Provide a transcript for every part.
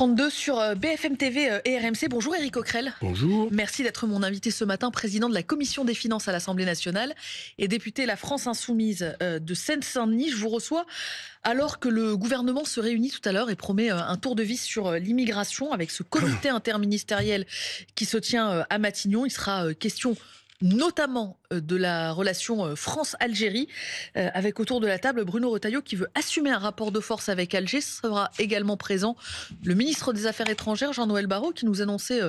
8h32 sur BFM TV et RMC. Bonjour Éric Coquerel. Bonjour. Merci d'être mon invité ce matin, président de la Commission des finances à l'Assemblée nationale et député La France Insoumise de Seine-Saint-Denis. Je vous reçois alors que le gouvernement se réunit tout à l'heure et promet un tour de vis sur l'immigration avec ce comité interministériel qui se tient à Matignon. Il sera question notamment de la relation France-Algérie, avec autour de la table Bruno Retailleau qui veut assumer un rapport de force avec Alger. Sera également présent le ministre des Affaires étrangères, Jean-Noël Barrot, qui nous annonçait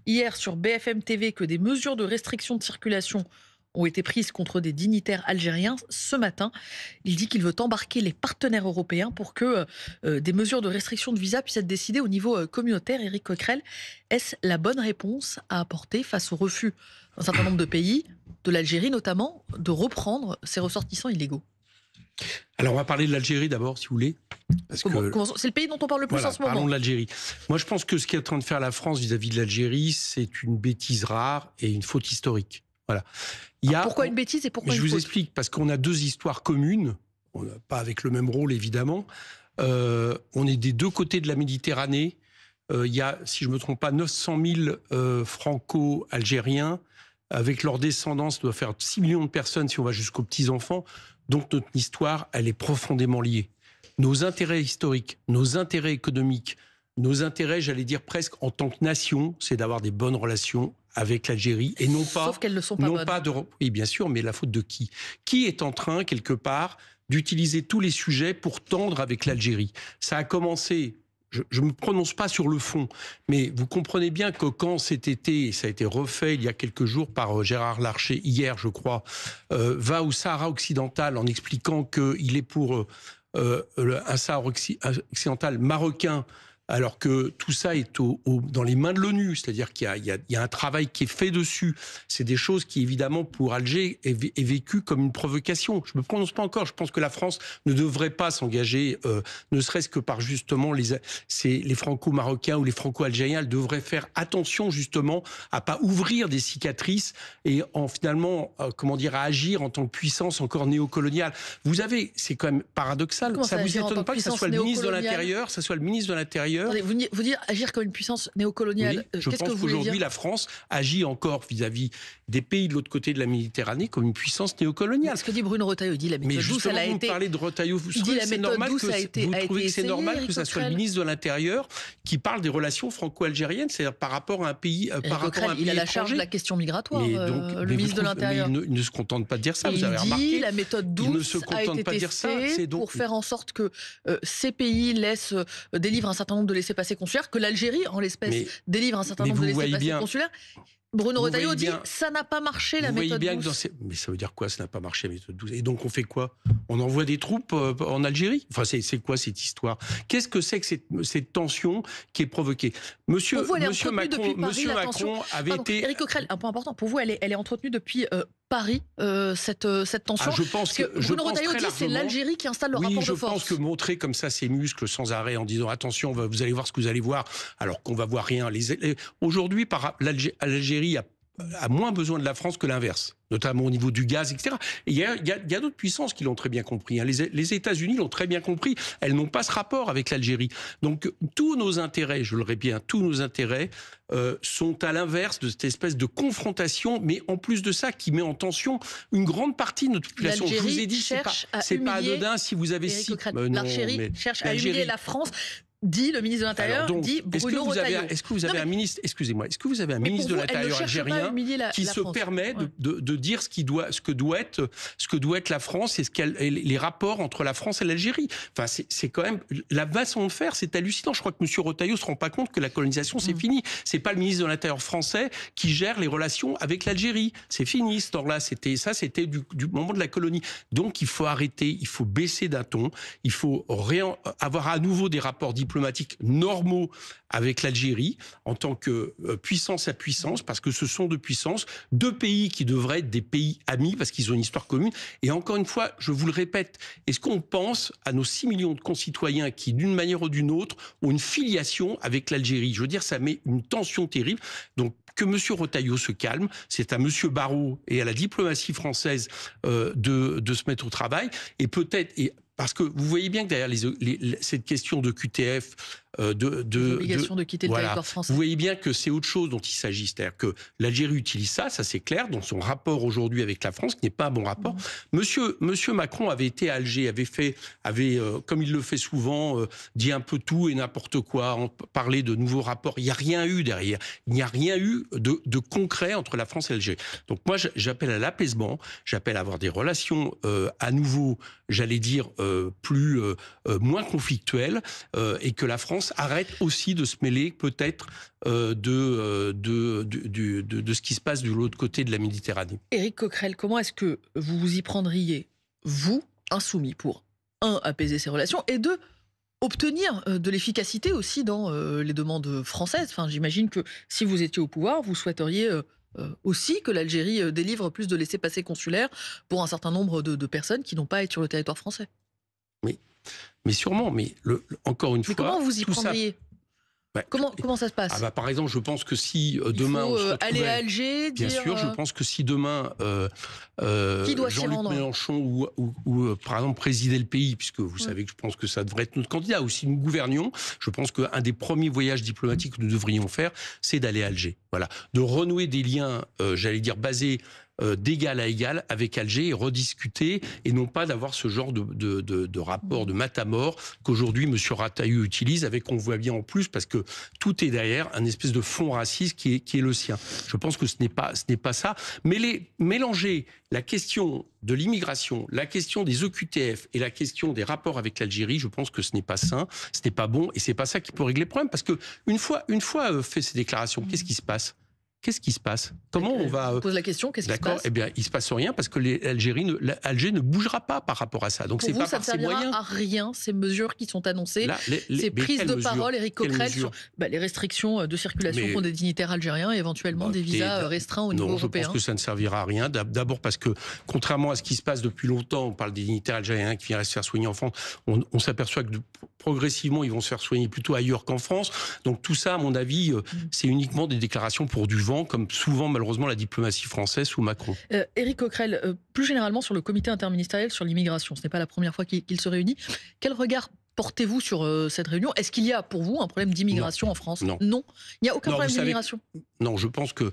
hier sur BFM TV que des mesures de restriction de circulation ont été prises contre des dignitaires algériens. Ce matin, il dit qu'il veut embarquer les partenaires européens pour que des mesures de restriction de visa puissent être décidées au niveau communautaire. Éric Coquerel, est-ce la bonne réponse à apporter face au refus d'un certain nombre de pays, de l'Algérie notamment, de reprendre ses ressortissants illégaux? Alors on va parler de l'Algérie d'abord, si vous voulez. C'est le pays dont on parle le plus en ce moment. Parlons de l'Algérie. Moi je pense que ce qu'est en train de faire la France vis-à-vis de l'Algérie, c'est une bêtise rare et une faute historique. Voilà. Pourquoi une bêtise et pourquoi une faute? Je vous explique, parce qu'on a deux histoires communes, pas avec le même rôle évidemment. On est des deux côtés de la Méditerranée. Il y a, si je ne me trompe pas, 900 000 franco-algériens. Avec leur descendance, ça doit faire 6 millions de personnes si on va jusqu'aux petits-enfants. Donc notre histoire, elle est profondément liée. Nos intérêts historiques, nos intérêts économiques, nos intérêts, j'allais dire presque en tant que nation, c'est d'avoir des bonnes relations avec l'Algérie et non pas... Sauf qu'elles ne sont pas bonnes. Oui, bien sûr, mais la faute de qui? Qui est en train, quelque part, d'utiliser tous les sujets pour tendre avec l'Algérie? Ça a commencé... Je ne me prononce pas sur le fond, mais vous comprenez bien que quand cet été, ça a été refait il y a quelques jours par Gérard Larcher, hier je crois, va au Sahara occidental en expliquant qu'il est pour un Sahara occidental marocain, alors que tout ça est dans les mains de l'ONU, c'est-à-dire qu'il y a un travail qui est fait dessus. C'est des choses qui, évidemment, pour Alger, est vécu comme une provocation. Je ne me prononce pas encore. Je pense que la France ne devrait pas s'engager, ne serait-ce que par, justement, les franco-marocains ou les franco-algériens. Elles devraient faire attention, justement, à pas ouvrir des cicatrices et finalement, à agir en tant que puissance encore néocoloniale. Vous avez, c'est quand même paradoxal. Ça vous étonne pas que ça soit le ministre de l'Intérieur? Attendez, vous dites agir comme une puissance néocoloniale. Oui, je pense qu'aujourd'hui, la France agit encore vis-à-vis des pays de l'autre côté de la Méditerranée comme une puissance néocoloniale. Ce que dit Bruno Retailleau, il dit la méthode douce, elle a été... vous parlez de Retailleau, vous trouvez que c'est normal que ça soit le ministre de l'Intérieur qui parle des relations franco-algériennes, c'est-à-dire par rapport à un pays il a la charge de la question migratoire, le ministre de l'Intérieur. Il ne se contente pas de dire ça, vous avez remarqué. Il dit la méthode douce a été testée pour faire en sorte que ces pays délivrent un certain nombre de laissez-passer consulaires, que l'Algérie, en l'espèce, délivre un certain nombre de laissez-passer consulaires. Bruno Retailleau dit ça n'a pas marché la méthode douce. Mais ça veut dire quoi, ça n'a pas marché la méthode douce? Et donc on fait quoi? On envoie des troupes en Algérie? Enfin, c'est quoi cette histoire? Qu'est-ce que c'est que cette tension qui est provoquée? Monsieur Macron avait été... Éric Coquerel, un point important. Pour vous, elle est entretenue depuis Paris, cette tension? Je pense que Bruno Retailleau dit c'est l'Algérie qui installe le rapport de force. Oui, je pense que montrer comme ça ses muscles sans arrêt en disant attention, vous allez voir ce que vous allez voir, alors qu'on va voir rien. Aujourd'hui, l'Algérie a moins besoin de la France que l'inverse, notamment au niveau du gaz, etc. Et il y a d'autres puissances qui l'ont très bien compris. Les États-Unis l'ont très bien compris. Elles n'ont pas ce rapport avec l'Algérie. Donc tous nos intérêts, je le répète bien, tous nos intérêts sont à l'inverse de cette espèce de confrontation, mais en plus de ça, qui met en tension une grande partie de notre population. Je vous ai dit, c'est pas anodin si vous avez... L'Algérie cherche à humilier la France. Dit le ministre de l'Intérieur, dit Bruno Retailleau. Est-ce que vous avez un ministre, excusez-moi, est-ce que vous avez un ministre de l'Intérieur algérien qui se permet de dire ce que doit être la France et les rapports entre la France et l'Algérie? Enfin, c'est quand même la façon de faire, c'est hallucinant. Je crois que M. Retailleau se rend pas compte que la colonisation c'est fini. C'est pas le ministre de l'Intérieur français qui gère les relations avec l'Algérie. C'est fini ce temps-là. C'était du moment de la colonie. Donc il faut arrêter, il faut baisser d'un ton, il faut avoir à nouveau des rapports diplomatiques normaux avec l'Algérie en tant que puissance à puissance, parce que ce sont deux puissances, deux pays qui devraient être des pays amis parce qu'ils ont une histoire commune. Et encore une fois, je vous le répète, est-ce qu'on pense à nos 6 millions de concitoyens qui, d'une manière ou d'une autre, ont une filiation avec l'Algérie? Je veux dire, ça met une tension terrible. Donc, que M. Retailleau se calme, c'est à M. Barrot et à la diplomatie française de se mettre au travail, et peut-être... Parce que vous voyez bien que derrière cette question de QTF, L'obligation de quitter le voilà. territoire français. Vous voyez bien que c'est autre chose dont il s'agit. C'est-à-dire que l'Algérie utilise ça c'est clair, dans son rapport aujourd'hui avec la France, qui n'est pas un bon rapport. Monsieur Macron avait été à Alger, avait comme il le fait souvent, dit un peu tout et n'importe quoi, parlé de nouveaux rapports. Il n'y a rien eu derrière. Il n'y a rien eu de concret entre la France et l'Algérie. Donc moi, j'appelle à l'apaisement, j'appelle à avoir des relations à nouveau, j'allais dire, moins conflictuelles, et que la France arrête aussi de se mêler peut-être de ce qui se passe de l'autre côté de la Méditerranée. Éric Coquerel, comment est-ce que vous vous y prendriez, vous, insoumis, pour, un, apaiser ces relations, et deux, obtenir de l'efficacité aussi dans les demandes françaises? Enfin, j'imagine que si vous étiez au pouvoir, vous souhaiteriez aussi que l'Algérie délivre plus de laissez-passer consulaires pour un certain nombre de personnes qui n'ont pas à être sur le territoire français. Mais sûrement, mais encore une fois... Mais comment vous y prendriez? Comment ça se passe? Par exemple, je pense que si demain... Il faut aller à Alger, bien sûr, je pense que si demain qui doit s'y Jean-Luc rendre? Mélenchon ou par exemple présider le pays, puisque vous savez que je pense que ça devrait être notre candidat, ou si nous gouvernions, je pense qu'un des premiers voyages diplomatiques que nous devrions faire, c'est d'aller à Alger. Voilà, de renouer des liens, j'allais dire, basés d'égal à égal avec Alger et rediscuter, et non pas d'avoir ce genre de rapport de matamor qu'aujourd'hui M. Rataillou utilise, avec, on voit bien en plus, parce que tout est derrière, un espèce de fond raciste qui est le sien. Je pense que ce n'est pas ça. Mais mélanger la question de l'immigration, la question des OQTF et la question des rapports avec l'Algérie, je pense que ce n'est pas sain, ce n'est pas bon, et c'est pas ça qui peut régler le problème, parce que une fois fait ces déclarations, qu'est-ce qui se passe? Qu'est-ce qui se passe? Comment on va... Je pose la question, qu'est-ce qui se passe? D'accord, eh bien, il ne se passe rien parce que l'Algérie ne bougera pas par rapport à ça. Donc, c'est pas ça par ne ces moyens. servira à rien, ces mesures qui sont annoncées, Là, ces prises de parole, Éric Coquerel, sur les restrictions de circulation pour des dignitaires algériens et éventuellement des visas restreints au niveau européen. Je pense que ça ne servira à rien. D'abord parce que, contrairement à ce qui se passe depuis longtemps, on parle des dignitaires algériens qui viendraient se faire soigner en France, on s'aperçoit que progressivement, ils vont se faire soigner plutôt ailleurs qu'en France. Donc tout ça, à mon avis, c'est uniquement des déclarations pour du vent, comme souvent, malheureusement, la diplomatie française sous Macron. Éric Coquerel, plus généralement sur le comité interministériel sur l'immigration, ce n'est pas la première fois qu'il se réunit. Quel regard portez-vous sur cette réunion? Est-ce qu'il y a pour vous un problème d'immigration en France? Non. Il n'y a aucun problème d'immigration? Non, je pense que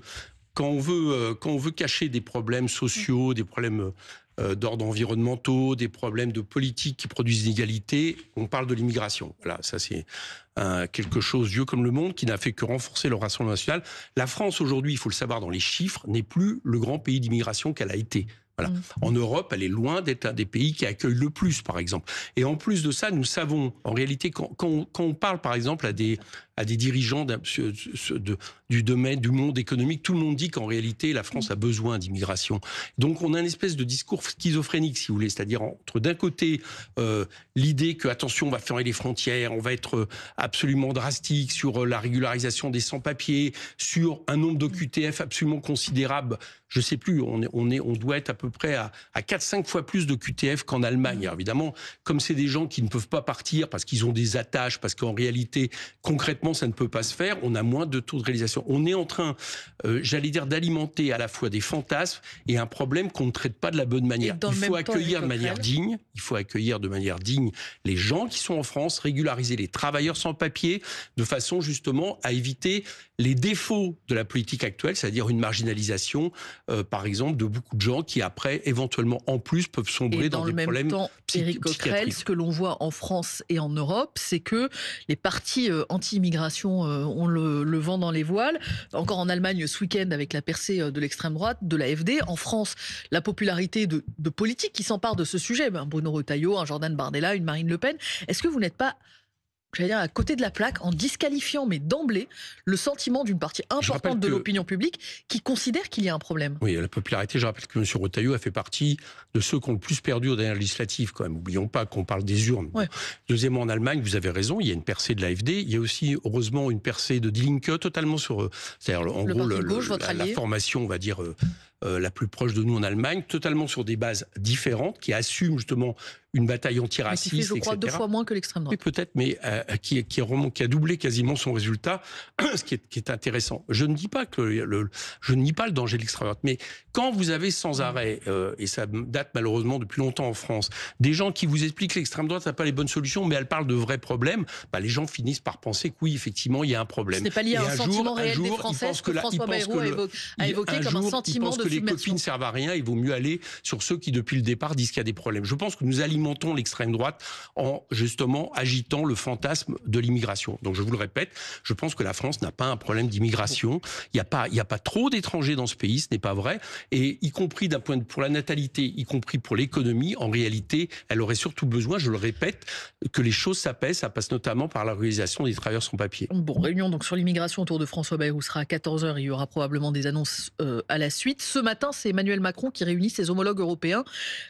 quand on veut cacher des problèmes sociaux, des problèmes d'ordre environnementaux, des problèmes de politique qui produisent l'inégalité, on parle de l'immigration. Voilà, ça c'est quelque chose vieux comme le monde qui n'a fait que renforcer le Rassemblement national. La France aujourd'hui, il faut le savoir dans les chiffres, n'est plus le grand pays d'immigration qu'elle a été. Voilà. En Europe, elle est loin d'être un des pays qui accueille le plus, par exemple. Et en plus de ça, nous savons, en réalité, quand on parle, par exemple, à des dirigeants du domaine, du monde économique, tout le monde dit qu'en réalité, la France a besoin d'immigration. Donc, on a une espèce de discours schizophrénique, si vous voulez. C'est-à-dire, entre d'un côté, l'idée que, attention, on va fermer les frontières, on va être absolument drastique sur la régularisation des sans-papiers, sur un nombre d'OQTF absolument considérable. Je ne sais plus, on doit être à peu près à 4-5 fois plus de QTF qu'en Allemagne. Alors évidemment, comme c'est des gens qui ne peuvent pas partir parce qu'ils ont des attaches, parce qu'en réalité, concrètement, ça ne peut pas se faire, on a moins de taux de réalisation. On est en train, j'allais dire, d'alimenter à la fois des fantasmes et un problème qu'on ne traite pas de la bonne manière. Il faut accueillir de manière digne, les gens qui sont en France, régulariser les travailleurs sans papier, de façon justement à éviter les défauts de la politique actuelle, c'est-à-dire une marginalisation, par exemple, de beaucoup de gens qui après, éventuellement, en plus, peuvent sombrer dans des problèmes psychiatriques. Éric Coquerel, ce que l'on voit en France et en Europe, c'est que les partis anti-immigration ont le vent dans les voiles. Encore en Allemagne, ce week-end, avec la percée de l'extrême droite, de l'AfD. En France, la popularité de politiques qui s'emparent de ce sujet. Bruno Retailleau, un Jordan Bardella, une Marine Le Pen. Est-ce que vous n'êtes pas, j'allais dire, à côté de la plaque, en disqualifiant, mais d'emblée, le sentiment d'une partie importante de l'opinion publique qui considère qu'il y a un problème? Oui, la popularité, je rappelle que M. Retailleau a fait partie de ceux qui ont le plus perdu aux dernières législatives, quand même. N'oublions pas qu'on parle des urnes. Ouais. Deuxièmement, en Allemagne, vous avez raison, il y a une percée de l'AfD, il y a aussi, heureusement, une percée de Die Linke, totalement sur... C'est-à-dire, en gros, la formation, on va dire... la plus proche de nous en Allemagne, totalement sur des bases différentes, qui assume justement une bataille antiraciste, mais qui fait, je crois, etc. 2 fois moins que l'extrême droite. Oui, peut-être, mais qui a doublé quasiment son résultat, ce qui est intéressant. Je ne dis pas je nie pas le danger de l'extrême droite, mais quand vous avez sans arrêt, et ça date malheureusement depuis longtemps en France, des gens qui vous expliquent que l'extrême droite n'a pas les bonnes solutions, mais elle parle de vrais problèmes, les gens finissent par penser que oui, effectivement, il y a un problème. Ce n'est pas lié à un sentiment réel des Français, que François Bayrou a évoqué comme un sentiment de submersion. Ils pensent que les copines servent à rien, il vaut mieux aller sur ceux qui, depuis le départ, disent qu'il y a des problèmes. Je pense que nous alimentons l'extrême droite en, justement, agitant le fantasme de l'immigration. Donc, je vous le répète, je pense que la France n'a pas un problème d'immigration. Il n'y a pas trop d'étrangers dans ce pays, ce n'est pas vrai. Et y compris d'un point de vue pour la natalité, y compris pour l'économie, en réalité, elle aurait surtout besoin, je le répète, que les choses s'apaisent. Ça passe notamment par la réalisation des travailleurs sans papier. Bon, réunion donc sur l'immigration autour de François Bayrou sera à 14h. Il y aura probablement des annonces à la suite. Ce matin, c'est Emmanuel Macron qui réunit ses homologues européens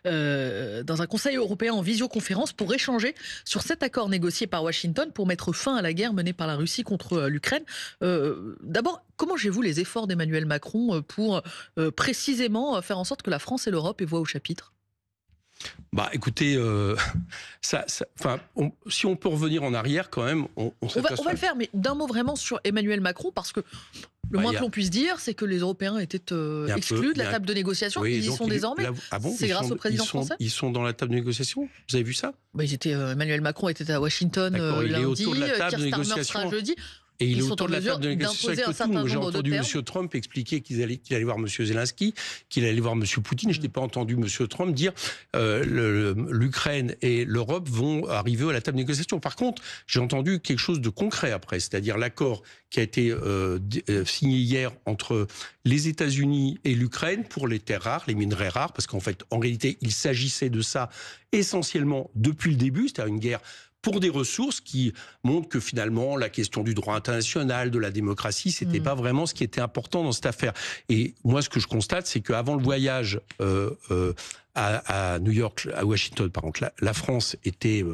dans un conseil européen en visioconférence pour échanger sur cet accord négocié par Washington pour mettre fin à la guerre menée par la Russie contre l'Ukraine. D'abord, comment gérez-vous les efforts d'Emmanuel Macron pour précisément faire en sorte que la France et l'Europe aient voix au chapitre ? Écoutez, si on peut revenir en arrière quand même, on va le faire, mais d'un mot vraiment sur Emmanuel Macron, parce que le moins que l'on puisse dire, c'est que les Européens étaient exclus de la table de négociation. Oui, ils y sont désormais. C'est grâce au président français. Ils sont dans la table de négociation. Vous avez vu ça? Emmanuel Macron était à Washington il est lundi, autour de la table de Keir Starmer négociation sera jeudi. Et il est autour de la table de négociation avec tout. J'ai entendu M. Trump expliquer qu'il allait voir M. Zelensky, qu'il allait voir M. Poutine. Je n'ai pas entendu M. Trump dire l'Ukraine et l'Europe vont arriver à la table de négociation. Par contre, j'ai entendu quelque chose de concret après, c'est-à-dire l'accord qui a été signé hier entre les États-Unis et l'Ukraine pour les terres rares, les minerais rares, parce qu'en fait, en réalité, il s'agissait de ça essentiellement depuis le début, c'est-à-dire une guerre pour des ressources qui montrent que finalement la question du droit international, de la démocratie, c'était pas vraiment ce qui était important dans cette affaire. Et moi, ce que je constate, c'est qu'avant le voyage à New York, à Washington, par contre, la France était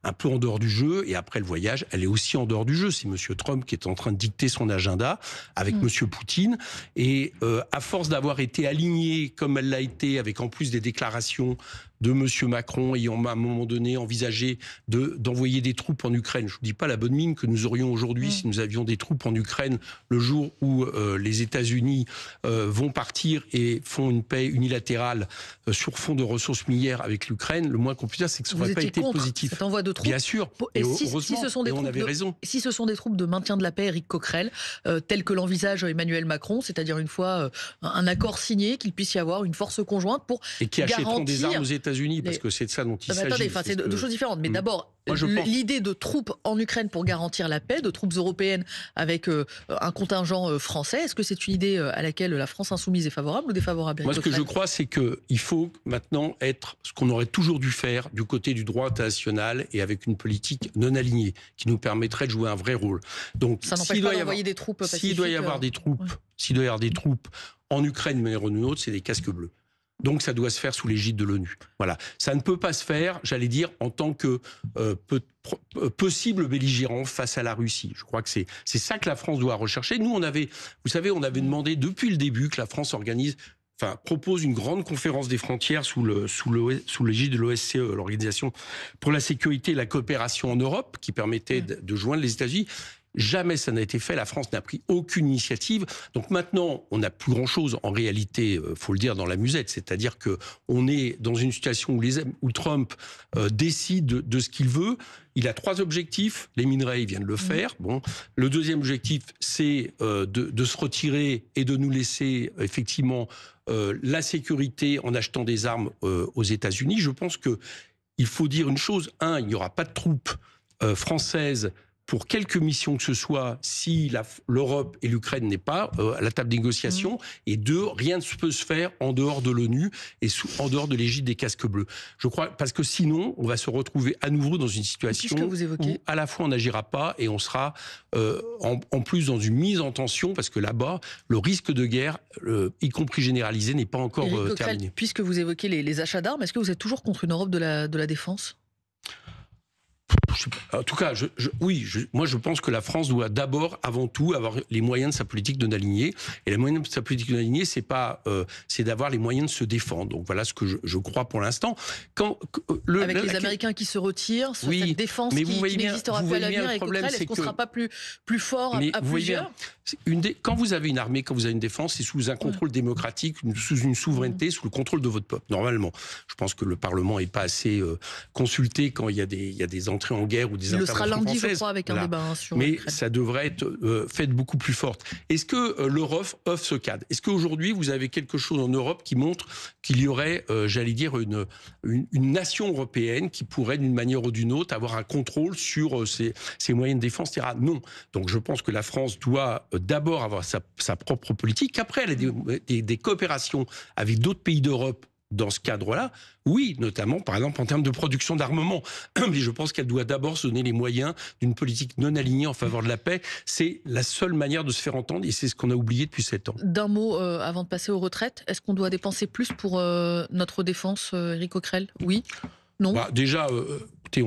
un peu en dehors du jeu, et après le voyage, elle est aussi en dehors du jeu. C'est M. Trump qui est en train de dicter son agenda avec M. Poutine, et à force d'avoir été alignée comme elle l'a été, avec en plus des déclarations de M. Macron ayant à un moment donné envisagé d'envoyer des troupes en Ukraine. Je ne vous dis pas la bonne mine que nous aurions aujourd'hui si nous avions des troupes en Ukraine le jour où les États-Unis vont partir et font une paix unilatérale sur fond de ressources minières avec l'Ukraine. Le moins qu'on puisse dire, c'est que ça n'aurait pas été positif. Cet envoi de troupes. Bien sûr. Et si ce sont des troupes, on avait raison. Si ce sont des troupes de maintien de la paix, Éric Coquerel, tel que l'envisage Emmanuel Macron, c'est-à-dire une fois un accord signé, qu'il puisse y avoir une force conjointe pour et qui achèteront des armes aux États-Unis, parce que c'est de ça dont il s'agit. Attendez, c'est deux choses différentes. Mais d'abord, l'idée de troupes en Ukraine pour garantir la paix, de troupes européennes avec un contingent français, est-ce que c'est une idée à laquelle la France insoumise est favorable ou défavorable? Moi, ce que je crois, c'est qu'il faut maintenant être ce qu'on aurait toujours dû faire du côté du droit international et avec une politique non alignée qui nous permettrait de jouer un vrai rôle. Donc, ça n'empêche pas d'envoyer des troupes pacifiques. S'il doit y avoir des troupes, en Ukraine, mais en une autre, c'est des casques bleus. Donc ça doit se faire sous l'égide de l'ONU. Voilà. Ça ne peut pas se faire, j'allais dire, en tant que possible belligérant face à la Russie. Je crois que c'est ça que la France doit rechercher. Nous, on avait demandé depuis le début que la France propose une grande conférence des frontières sous l'égide de l'OSCE, l'Organisation pour la sécurité et la coopération en Europe, qui permettait de joindre les États-Unis. Jamais ça n'a été fait. La France n'a pris aucune initiative. Donc maintenant, on n'a plus grand-chose en réalité, faut le dire, dans la musette. C'est-à-dire que on est dans une situation où Trump décide de ce qu'il veut. Il a 3 objectifs. Les minerais, il vient de le faire. Bon, le deuxième objectif, c'est de se retirer et de nous laisser effectivement la sécurité en achetant des armes aux États-Unis. Je pense que il faut dire une chose. Il n'y aura pas de troupes françaises pour quelque mission que ce soit, si l'Europe et l'Ukraine n'est pas à la table de négociation, et 2, rien ne peut se faire en dehors de l'ONU et en dehors de l'égide des casques bleus. Je crois, parce que sinon, on va se retrouver à nouveau dans une situation où à la fois on n'agira pas et on sera en plus dans une mise en tension, parce que là-bas, le risque de guerre, y compris généralisé, n'est pas encore terminé. Puisque vous évoquez les achats d'armes, est-ce que vous êtes toujours contre une Europe de la défense ? En tout cas, moi je pense que la France doit d'abord, avant tout, avoir les moyens de sa politique non alignée. Et les moyens de sa politique non alignée, c'est d'avoir les moyens de se défendre. Donc voilà ce que je crois pour l'instant. Avec les Américains qui se retirent, cette défense qui n'existera plus à l'avenir, et est-ce qu'on ne sera pas plus fort à plusieurs? Quand vous avez une armée, quand vous avez une défense, c'est sous un contrôle démocratique, sous une souveraineté, sous le contrôle de votre peuple, normalement. Je pense que le Parlement n'est pas assez consulté quand il y a des entrées en guerre ou des interventions françaises. Il le sera lundi, je crois, avec un débat sur mais ça devrait être fait beaucoup plus forte. Est-ce que l'Europe offre ce cadre? Est-ce qu'aujourd'hui, vous avez quelque chose en Europe qui montre qu'il y aurait, j'allais dire, une nation européenne qui pourrait, d'une manière ou d'une autre, avoir un contrôle sur ses moyens de défense, etc. Non. Donc je pense que la France doit d'abord avoir sa propre politique. Après, elle a des coopérations avec d'autres pays d'Europe dans ce cadre-là, oui, notamment, par exemple, en termes de production d'armement. Mais je pense qu'elle doit d'abord se donner les moyens d'une politique non alignée en faveur de la paix. C'est la seule manière de se faire entendre et c'est ce qu'on a oublié depuis 7 ans. D'un mot, avant de passer aux retraites, est-ce qu'on doit dépenser plus pour notre défense, Éric Coquerel? Oui? Non? Déjà, écoutez,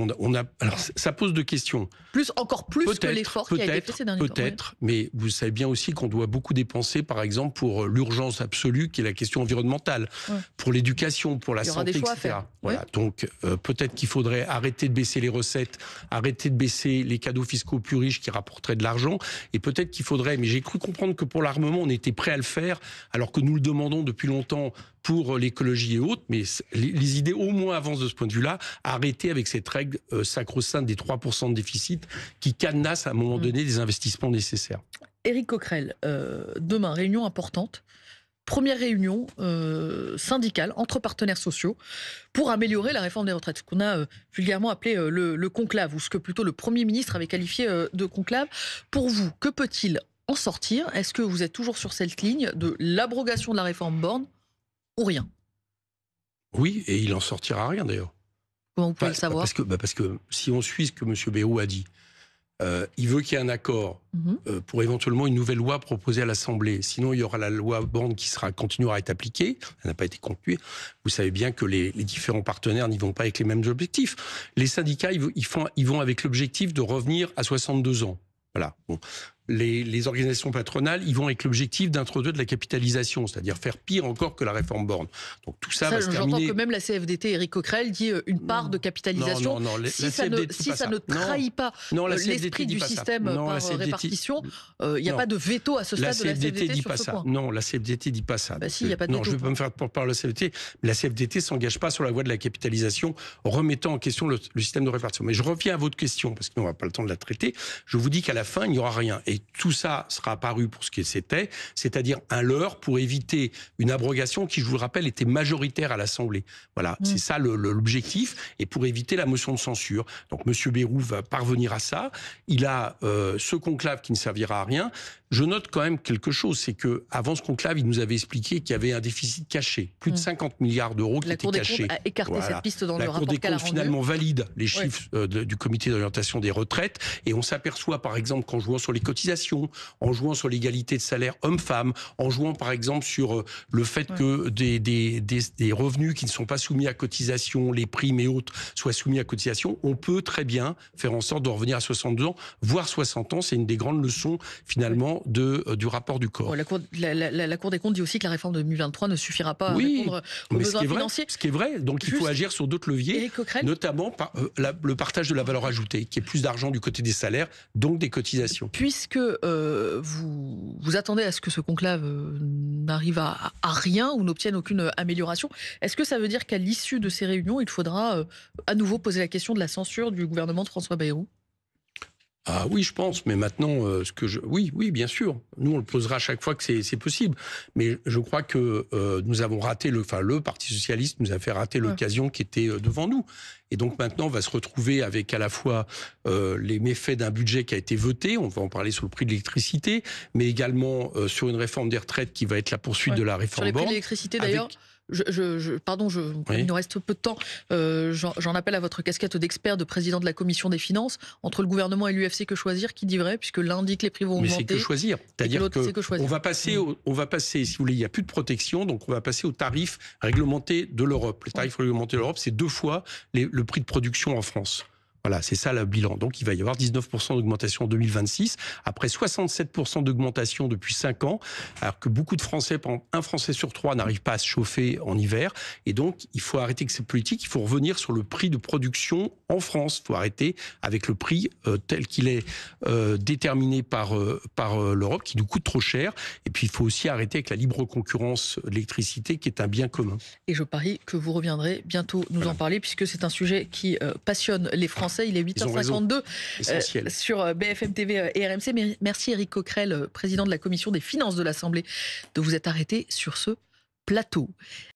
alors ça pose 2 questions. Encore plus que l'effort qui a été fait ces derniers temps. Peut-être, mais vous savez bien aussi qu'on doit beaucoup dépenser, par exemple, pour l'urgence absolue, qui est la question environnementale, pour l'éducation, pour la santé, etc. Voilà. Donc, peut-être qu'il faudrait arrêter de baisser les recettes, arrêter de baisser les cadeaux fiscaux plus riches qui rapporteraient de l'argent, et peut-être qu'il faudrait, mais j'ai cru comprendre que pour l'armement, on était prêt à le faire, alors que nous le demandons depuis longtemps pour l'écologie et autres, mais les idées au moins avancent de ce point de vue-là, arrêter avec cette règle sacro-sainte des 3% de déficit qui cadenasse à un moment donné des investissements nécessaires. Éric Coquerel, demain, réunion importante. Première réunion syndicale entre partenaires sociaux pour améliorer la réforme des retraites, ce qu'on a vulgairement appelé le conclave, ou ce que plutôt le Premier ministre avait qualifié de conclave. Pour vous, que peut-il en sortir? Est-ce que vous êtes toujours sur cette ligne de l'abrogation de la réforme Borne ou rien? Oui, et il en sortira rien d'ailleurs. Comment vous pouvez le savoir? Parce que si on suit ce que M. Bayrou a dit, il veut qu'il y ait un accord pour éventuellement une nouvelle loi proposée à l'Assemblée. Sinon, il y aura la loi Borne qui continuera à être appliquée. Elle n'a pas été concluée. Vous savez bien que les différents partenaires n'y vont pas avec les mêmes objectifs. Les syndicats, ils vont avec l'objectif de revenir à 62 ans. Voilà. Bon. Les organisations patronales, ils vont avec l'objectif d'introduire de la capitalisation, c'est-à-dire faire pire encore que la réforme Borne. Donc tout ça va se terminer. J'entends que même la CFDT, Éric Coquerel, dit une part de capitalisation. Non, si ça ne trahit pas l'esprit du système par répartition, il n'y a pas de veto à ce stade de la CFDT sur ce point. Non, la CFDT dit pas ça. Si, il n'y a pas de veto. Non, je ne vais pas me faire porte-parole de la CFDT, mais la CFDT ne s'engage pas sur la voie de la capitalisation, remettant en question le système de répartition. Mais je reviens à votre question, parce qu'on n'aura pas le temps de la traiter. Je vous dis qu'à la fin, il n'y aura rien. Et tout ça sera apparu pour ce que c'était, c'est-à-dire un leurre pour éviter une abrogation qui, je vous le rappelle, était majoritaire à l'Assemblée. Voilà, c'est ça l'objectif, et pour éviter la motion de censure. Donc M. Bayrou va parvenir à ça. Il a ce conclave qui ne servira à rien. Je note quand même quelque chose, c'est que avant ce conclave, il nous avait expliqué qu'il y avait un déficit caché, plus de 50 milliards d'euros qui étaient cachés. La Cour des comptes a écarté cette piste dans le rapport qu'elle a rendu. La Cour des comptes finalement valide les chiffres du comité d'orientation des retraites, et on s'aperçoit par exemple qu'en jouant sur les cotisations, en jouant sur l'égalité de salaire homme-femme, en jouant par exemple sur le fait que des revenus qui ne sont pas soumis à cotisation, les primes et autres, soient soumis à cotisation, on peut très bien faire en sorte de revenir à 62 ans, voire 60 ans. C'est une des grandes leçons finalement du rapport du corps. La Cour des comptes dit aussi que la réforme de 2023 ne suffira pas à répondre aux besoins financiers. Ce qui est vrai, donc il faut agir sur d'autres leviers, notamment le partage de la valeur ajoutée, qui est plus d'argent du côté des salaires, donc des cotisations. Puisque vous attendez à ce que ce conclave n'arrive à rien ou n'obtienne aucune amélioration, est-ce que ça veut dire qu'à l'issue de ces réunions, il faudra à nouveau poser la question de la censure du gouvernement de François Bayrou? Ah oui, je pense, mais maintenant, oui, bien sûr. Nous, on le posera à chaque fois que c'est possible. Mais je crois que nous avons raté, le Parti socialiste nous a fait rater l'occasion qui était devant nous. Et donc maintenant, on va se retrouver avec à la fois les méfaits d'un budget qui a été voté, on va en parler sur le prix de l'électricité, mais également sur une réforme des retraites qui va être la poursuite de la réforme Borne. Sur les prix de l'électricité d'ailleurs. Il nous reste peu de temps. J'en appelle à votre casquette d'expert, de président de la commission des finances. Entre le gouvernement et l'UFC, que choisir? Qui dit vrai? Puisque l'un dit que les prix vont augmenter. Mais c'est que choisir. C'est-à-dire qu'on va passer, si vous voulez, il n'y a plus de protection, donc on va passer aux tarifs réglementés de l'Europe. Les tarifs réglementés de l'Europe, c'est 2 fois le prix de production en France. Voilà, c'est ça le bilan. Donc il va y avoir 19% d'augmentation en 2026, après 67% d'augmentation depuis 5 ans, alors que beaucoup de Français, par exemple, un Français sur 3 n'arrive pas à se chauffer en hiver. Et donc il faut arrêter avec cette politique, il faut revenir sur le prix de production en France. Il faut arrêter avec le prix tel qu'il est déterminé par l'Europe, qui nous coûte trop cher. Et puis il faut aussi arrêter avec la libre concurrence de l'électricité, qui est un bien commun. Et je parie que vous reviendrez bientôt nous en parler, puisque c'est un sujet qui passionne les Français. Il est 8h52 sur BFM TV et RMC. Merci Éric Coquerel, président de la commission des finances de l'Assemblée, de vous être arrêté sur ce plateau.